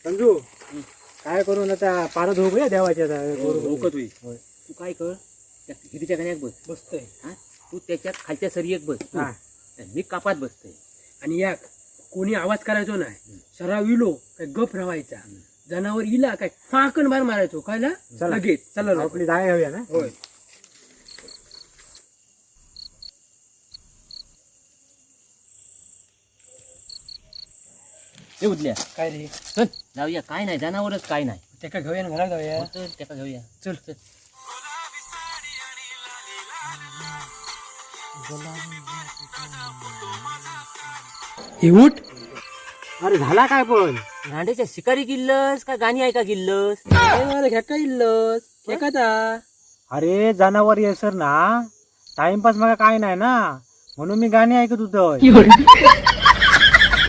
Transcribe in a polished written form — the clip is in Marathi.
संजू काय करून आता पारं धुवूया देवाच्या धोकत होईल. तू काय कर, त्या हिरीच्या गाण्यात बसतोय हा, तू त्याच्या खालच्या सरी एक बस हा. मी कापात बसतोय. आणि या कोणी आवाज करायचो नाही, सराव इलो काय गप राहायचा, जनावर इला काय फाकण बार मारायचो कायला चला. लगेच चला आपली जाय घेऊया ना. होय. हे उठल्या काय रे, चल जाऊया. काय नाही जनावरच काय नाही. त्याका घेऊया ना घरात जाऊया. हो, चल त्याला घेऊया. चल चल. हे उठ. अरे झाला काय पण रांडेच्या शिकारी किल्लस का गाणी ऐका किल्लस? खेका इल्लस खेकाता. अरे जनावर येसर ना टाइमपास मला काय नाही ना म्हणून मी गाणी ऐकत होतो.